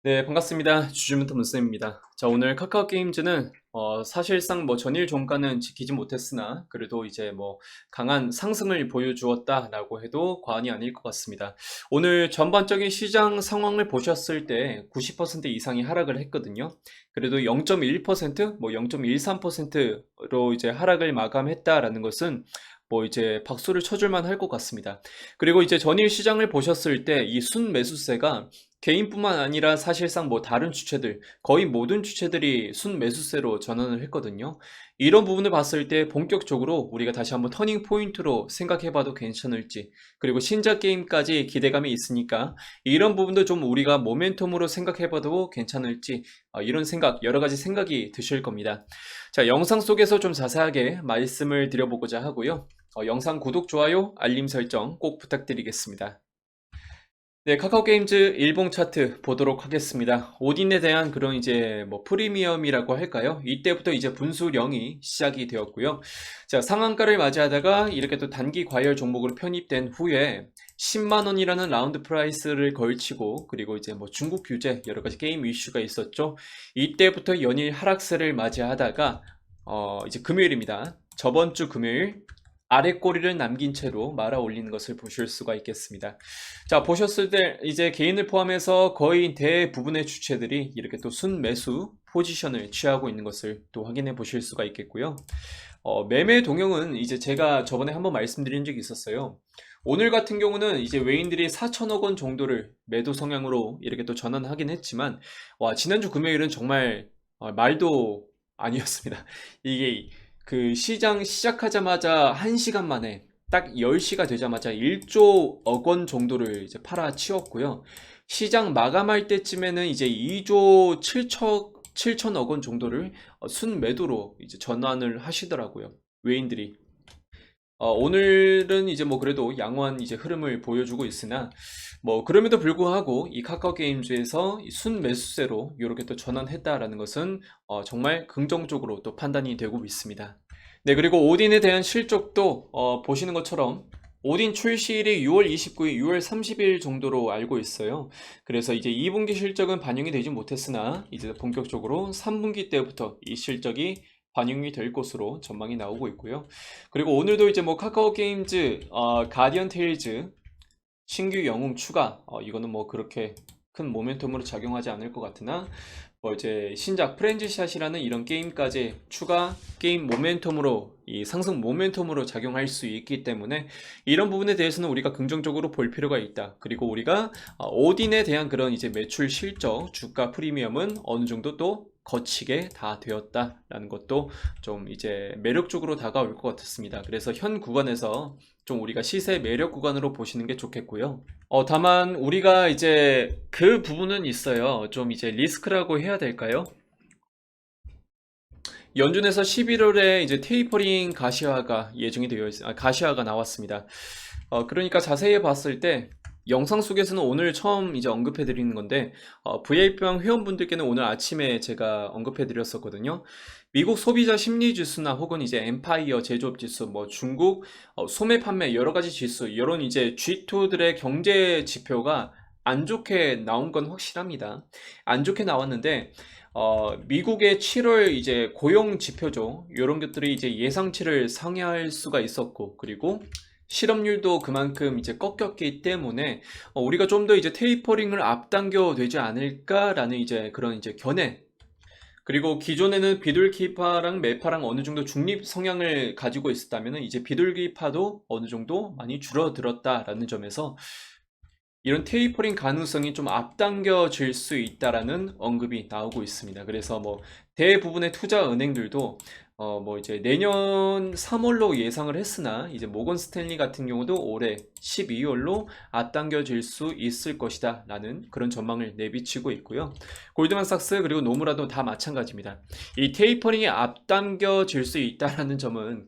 네, 반갑습니다. 주주문터 문쌤입니다. 자, 오늘 카카오 게임즈는 사실상 뭐 전일 종가는 지키지 못했으나 그래도 이제 뭐 강한 상승을 보여주었다라고 해도 과언이 아닐 것 같습니다. 오늘 전반적인 시장 상황을 보셨을 때 90% 이상이 하락을 했거든요. 그래도 0.1%, 뭐 0.13%로 이제 하락을 마감했다라는 것은 뭐 이제 박수를 쳐줄만 할 것 같습니다. 그리고 이제 전일 시장을 보셨을 때 이 순매수세가 개인뿐만 아니라 사실상 뭐 다른 주체들, 거의 모든 주체들이 순매수세로 전환을 했거든요. 이런 부분을 봤을 때 본격적으로 우리가 다시 한번 터닝 포인트로 생각해봐도 괜찮을지, 그리고 신작 게임까지 기대감이 있으니까 이런 부분도 좀 우리가 모멘텀으로 생각해봐도 괜찮을지, 이런 생각, 여러 가지 생각이 드실 겁니다. 자, 영상 속에서 좀 자세하게 말씀을 드려보고자 하고요. 영상 구독, 좋아요, 알림 설정 꼭 부탁드리겠습니다. 네, 카카오 게임즈 일봉 차트 보도록 하겠습니다. 오딘에 대한 그런 이제 뭐 프리미엄이라고 할까요? 이때부터 이제 분수령이 시작이 되었고요. 자, 상한가를 맞이하다가 이렇게 또 단기 과열 종목으로 편입된 후에 10만 원이라는 라운드 프라이스를 걸치고, 그리고 이제 뭐 중국 규제 여러 가지 게임 이슈가 있었죠. 이때부터 연일 하락세를 맞이하다가 이제 금요일입니다. 저번 주 금요일 아래 꼬리를 남긴 채로 말아 올리는 것을 보실 수가 있겠습니다. 자, 보셨을 때 이제 개인을 포함해서 거의 대부분의 주체들이 이렇게 또 순매수 포지션을 취하고 있는 것을 또 확인해 보실 수가 있겠고요. 매매 동형은 이제 제가 저번에 한번 말씀드린 적이 있었어요. 오늘 같은 경우는 이제 외인들이 4천억 원 정도를 매도 성향으로 이렇게 또 전환하긴 했지만, 와, 지난주 금요일은 정말 말도 아니었습니다. 이게 그 시장 시작하자마자 1시간 만에 딱 10시가 되자마자 1조 원 정도를 이제 팔아치웠고요. 시장 마감할 때쯤에는 이제 2조 7천억 원 정도를 순매도로 이제 전환을 하시더라고요. 외인들이. 오늘은 이제 뭐 그래도 양호한 이제 흐름을 보여주고 있으나, 뭐 그럼에도 불구하고 이 카카오 게임즈에서 이 순매수세로 이렇게 또 전환했다라는 것은 정말 긍정적으로 또 판단이 되고 있습니다. 네, 그리고 오딘에 대한 실적도 보시는 것처럼 오딘 출시일이 6월 29일, 6월 30일 정도로 알고 있어요. 그래서 이제 2분기 실적은 반영이 되지 못했으나 이제 본격적으로 3분기 때부터 이 실적이 반영이 될 것으로 전망이 나오고 있고요. 그리고 오늘도 이제 뭐 카카오 게임즈, 가디언 테일즈 신규 영웅 추가, 이거는 뭐 그렇게 큰 모멘텀으로 작용하지 않을 것 같으나, 뭐 이제 신작 프렌즈샷이라는 이런 게임까지 추가 게임 모멘텀으로, 이 상승 모멘텀으로 작용할 수 있기 때문에 이런 부분에 대해서는 우리가 긍정적으로 볼 필요가 있다. 그리고 우리가 오딘에 대한 그런 이제 매출 실적, 주가 프리미엄은 어느 정도 또 거치게 다 되었다라는 것도 좀 이제 매력적으로 다가올 것 같았습니다. 그래서 현 구간에서 좀 우리가 시세 매력 구간으로 보시는 게 좋겠고요. 다만 우리가 이제 그 부분은 있어요. 좀 이제 리스크라고 해야 될까요? 연준에서 11월에 이제 테이퍼링 가시화가 예정이 되어 가시화가 나왔습니다. 그러니까 자세히 봤을 때 영상 속에서는 오늘 처음 이제 언급해 드리는 건데, VIP방 회원분들께는 오늘 아침에 제가 언급해 드렸었거든요. 미국 소비자 심리 지수나 혹은 이제 엠파이어 제조업 지수, 뭐 중국 소매 판매 여러 가지 지수, 이런 이제 G2들의 경제 지표가 안 좋게 나온 건 확실합니다. 안 좋게 나왔는데, 미국의 7월 이제 고용 지표죠. 이런 것들이 이제 예상치를 상회할 수가 있었고, 그리고 실업률도 그만큼 이제 꺾였기 때문에 우리가 좀 더 이제 테이퍼링을 앞당겨 되지 않을까라는 이제 그런 이제 견해. 그리고 기존에는 비둘기파랑 매파랑 어느 정도 중립 성향을 가지고 있었다면 이제 비둘기파도 어느 정도 많이 줄어들었다라는 점에서 이런 테이퍼링 가능성이 좀 앞당겨질 수 있다라는 언급이 나오고 있습니다. 그래서 뭐 대부분의 투자 은행들도 뭐 이제 내년 3월로 예상을 했으나 이제 모건 스탠리 같은 경우도 올해 12월로 앞당겨질 수 있을 것이다 라는 그런 전망을 내비치고 있고요. 골드만삭스 그리고 노무라도 다 마찬가지입니다. 이 테이퍼링이 앞당겨질 수 있다라는 점은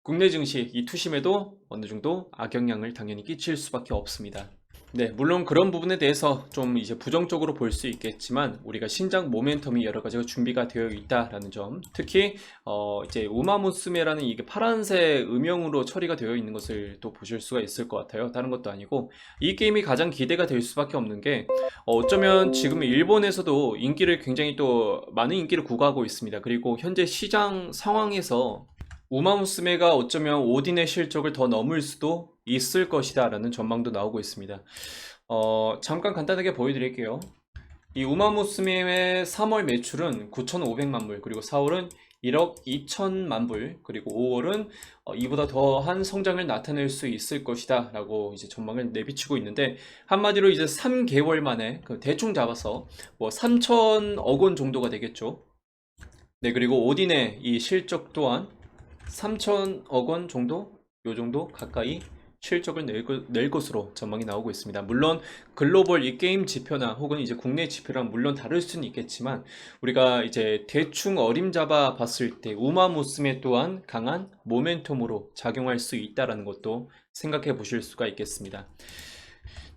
국내 증시 이 투심에도 어느 정도 악영향을 당연히 끼칠 수밖에 없습니다. 네, 물론 그런 부분에 대해서 좀 이제 부정적으로 볼 수 있겠지만 우리가 신작 모멘텀이 여러 가지가 준비가 되어 있다라는 점, 특히 이제 우마무스메라는 이게 파란색 음영으로 처리가 되어 있는 것을 또 보실 수가 있을 것 같아요. 다른 것도 아니고 이 게임이 가장 기대가 될 수밖에 없는 게 어쩌면 지금 일본에서도 인기를 굉장히 또 많은 인기를 구가하고 있습니다. 그리고 현재 시장 상황에서 우마무스메가 어쩌면 오딘의 실적을 더 넘을 수도 있을 것이다 라는 전망도 나오고 있습니다. 잠깐 간단하게 보여드릴게요. 이 우마무스메의 3월 매출은 9,500만 불, 그리고 4월은 1억 2천만 불, 그리고 5월은 이보다 더한 성장을 나타낼 수 있을 것이다 라고 이제 전망을 내비치고 있는데, 한마디로 이제 3개월 만에 대충 잡아서 뭐 3천억 원 정도가 되겠죠. 네, 그리고 오딘의 이 실적 또한 3천억 원 정도? 요 정도 가까이 실적을 낼 것으로 전망이 나오고 있습니다. 물론 글로벌 이 게임 지표나 혹은 이제 국내 지표랑 물론 다를 수는 있겠지만 우리가 이제 대충 어림잡아 봤을 때 우마무스메 또한 강한 모멘텀으로 작용할 수 있다라는 것도 생각해 보실 수가 있겠습니다.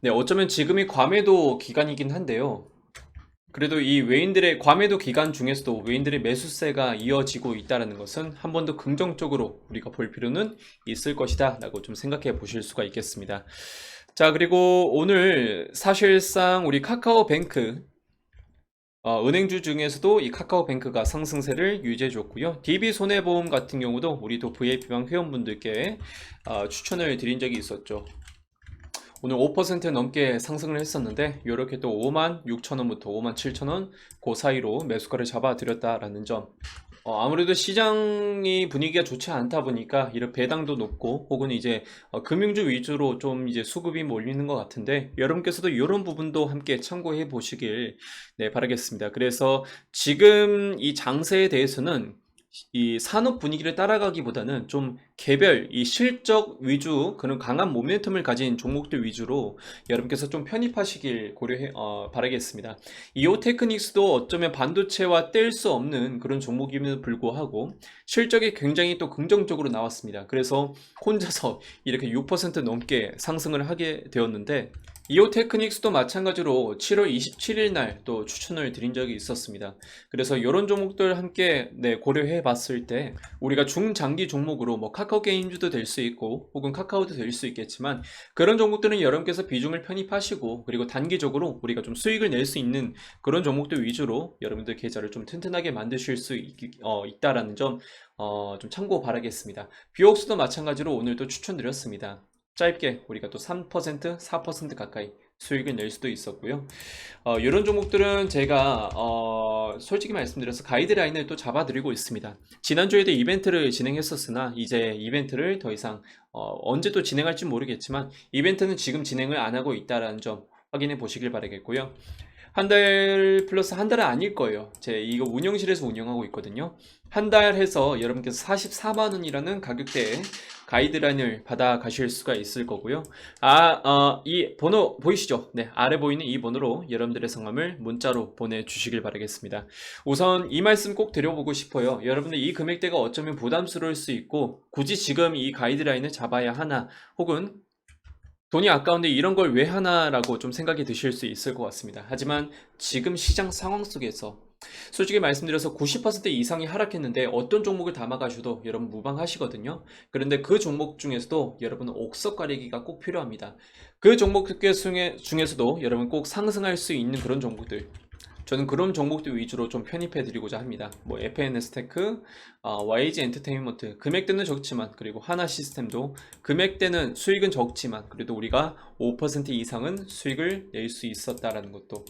네, 어쩌면 지금이 과매도 기간이긴 한데요. 그래도 이 외인들의 과매도 기간 중에서도 외인들의 매수세가 이어지고 있다는 것은 한 번 더 긍정적으로 우리가 볼 필요는 있을 것이다 라고 좀 생각해 보실 수가 있겠습니다. 자, 그리고 오늘 사실상 우리 카카오뱅크 은행주 중에서도 이 카카오뱅크가 상승세를 유지해 줬고요. DB손해보험 같은 경우도 우리도 VIP방 회원분들께 추천을 드린 적이 있었죠. 오늘 5% 넘게 상승을 했었는데 이렇게 또 56,000원부터 57,000원 그 사이로 매수가를 잡아드렸다라는 점, 아무래도 시장이 분위기가 좋지 않다 보니까 이런 배당도 높고 혹은 이제 금융주 위주로 좀 이제 수급이 몰리는 것 같은데, 여러분께서도 이런 부분도 함께 참고해 보시길 네, 바라겠습니다. 그래서 지금 이 장세에 대해서는 이 산업 분위기를 따라가기보다는 좀 개별 이 실적 위주 그런 강한 모멘텀을 가진 종목들 위주로 여러분께서 좀 편입하시길 바라겠습니다. 이오 테크닉스도 어쩌면 반도체와 뗄 수 없는 그런 종목임에도 불구하고 실적이 굉장히 또 긍정적으로 나왔습니다. 그래서 혼자서 이렇게 6% 넘게 상승을 하게 되었는데, 이오 테크닉스도 마찬가지로 7월 27일 날 또 추천을 드린 적이 있었습니다. 그래서 이런 종목들 함께 네, 고려해 봤을 때 우리가 중장기 종목으로 뭐 카카오 게임즈도 될 수 있고 혹은 카카오도 될 수 있겠지만, 그런 종목들은 여러분께서 비중을 편입하시고 그리고 단기적으로 우리가 좀 수익을 낼 수 있는 그런 종목들 위주로 여러분들 계좌를 좀 튼튼하게 만드실 수 있다라는 점 좀 참고 바라겠습니다. 비옥수도 마찬가지로 오늘도 추천드렸습니다. 짧게 우리가 또 3%, 4% 가까이 수익을 낼 수도 있었고요. 이런 종목들은 제가 솔직히 말씀드려서 가이드라인을 또 잡아드리고 있습니다. 지난주에도 이벤트를 진행했었으나 이제 이벤트를 더 이상 언제 또 진행할지 모르겠지만 이벤트는 지금 진행을 안 하고 있다는 점 확인해 보시길 바라겠고요. 한 달 플러스 한 달은 아닐 거예요. 제 이거 운영실에서 운영하고 있거든요. 한 달 해서 여러분께서 44만 원이라는 가격대에 가이드라인을 받아 가실 수가 있을 거고요. 이 번호 보이시죠? 네, 아래 보이는 이 번호로 여러분들의 성함을 문자로 보내주시길 바라겠습니다. 우선 이 말씀 꼭 드려보고 싶어요. 여러분들 이 금액대가 어쩌면 부담스러울 수 있고 굳이 지금 이 가이드라인을 잡아야 하나, 혹은 돈이 아까운데 이런 걸 왜 하나라고 좀 생각이 드실 수 있을 것 같습니다. 하지만 지금 시장 상황 속에서 솔직히 말씀드려서 90% 이상이 하락했는데 어떤 종목을 담아가셔도 여러분 무방하시거든요. 그런데 그 종목 중에서도 여러분은 옥석 가리기가 꼭 필요합니다. 그 종목 중에서도 여러분 꼭 상승할 수 있는 그런 종목들, 저는 그런 종목들 위주로 좀 편입해 드리고자 합니다. 뭐 FNS테크, YG 엔터테인먼트 금액대는 적지만, 그리고 하나 시스템도 금액대는 수익은 적지만 그래도 우리가 5% 이상은 수익을 낼 수 있었다라는 것도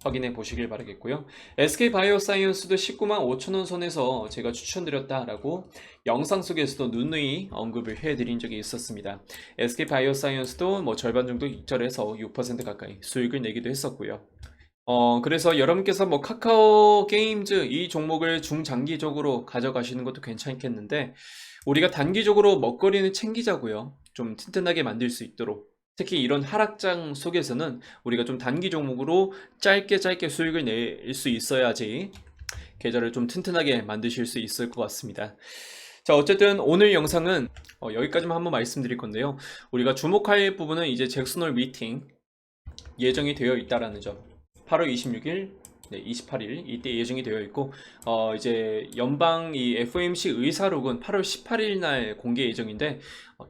확인해 보시길 바라겠고요. SK바이오사이언스도 19만 5천원 선에서 제가 추천드렸다라고 영상 속에서도 누누이 언급을 해드린 적이 있었습니다. SK바이오사이언스도 뭐 절반 정도 익절해서 6% 가까이 수익을 내기도 했었고요. 그래서 여러분께서 뭐 카카오 게임즈 이 종목을 중장기적으로 가져가시는 것도 괜찮겠는데, 우리가 단기적으로 먹거리는 챙기자고요. 좀 튼튼하게 만들 수 있도록. 특히 이런 하락장 속에서는 우리가 좀 단기 종목으로 짧게 수익을 낼 수 있어야지 계좌를 좀 튼튼하게 만드실 수 있을 것 같습니다. 자, 어쨌든 오늘 영상은 여기까지만 한번 말씀드릴 건데요. 우리가 주목할 부분은 이제 잭슨홀 미팅, 예정이 되어 있다라는 점. 8월 26일, 네, 28일 이때 예정이 되어 있고 이제 연방 이 FOMC 의사록은 8월 18일 날 공개 예정인데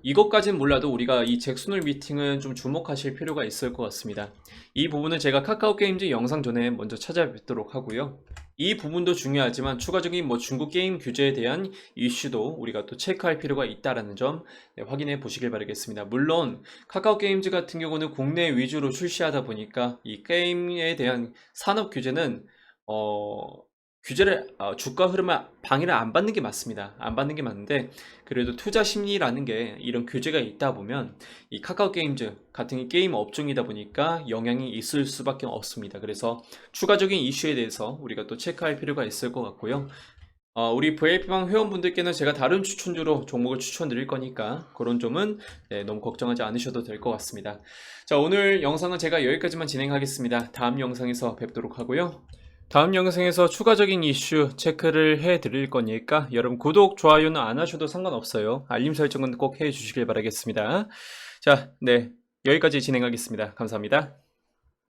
이것까지는 몰라도 우리가 이 잭슨홀 미팅은 좀 주목하실 필요가 있을 것 같습니다. 이 부분은 제가 카카오 게임즈 영상 전에 먼저 찾아뵙도록 하고요. 이 부분도 중요하지만 추가적인 뭐 중국 게임 규제에 대한 이슈도 우리가 또 체크할 필요가 있다라는 점 네, 확인해 보시길 바라겠습니다. 물론 카카오 게임즈 같은 경우는 국내 위주로 출시하다 보니까 이 게임에 대한 산업 규제는 규제를 주가 흐름을 방해를 안 받는 게 맞습니다. 안 받는 게 맞는데 그래도 투자 심리라는 게 이런 규제가 있다 보면 이 카카오 게임즈 같은 게임 업종이다 보니까 영향이 있을 수밖에 없습니다. 그래서 추가적인 이슈에 대해서 우리가 또 체크할 필요가 있을 것 같고요. 우리 VIP방 회원분들께는 제가 다른 추천주로 종목을 추천드릴 거니까 그런 점은 네, 너무 걱정하지 않으셔도 될 것 같습니다. 자, 오늘 영상은 제가 여기까지만 진행하겠습니다. 다음 영상에서 뵙도록 하고요. 다음 영상에서 추가적인 이슈 체크를 해 드릴 거니까 여러분 구독, 좋아요는 안 하셔도 상관없어요. 알림 설정은 꼭 해 주시길 바라겠습니다. 자, 네. 여기까지 진행하겠습니다. 감사합니다.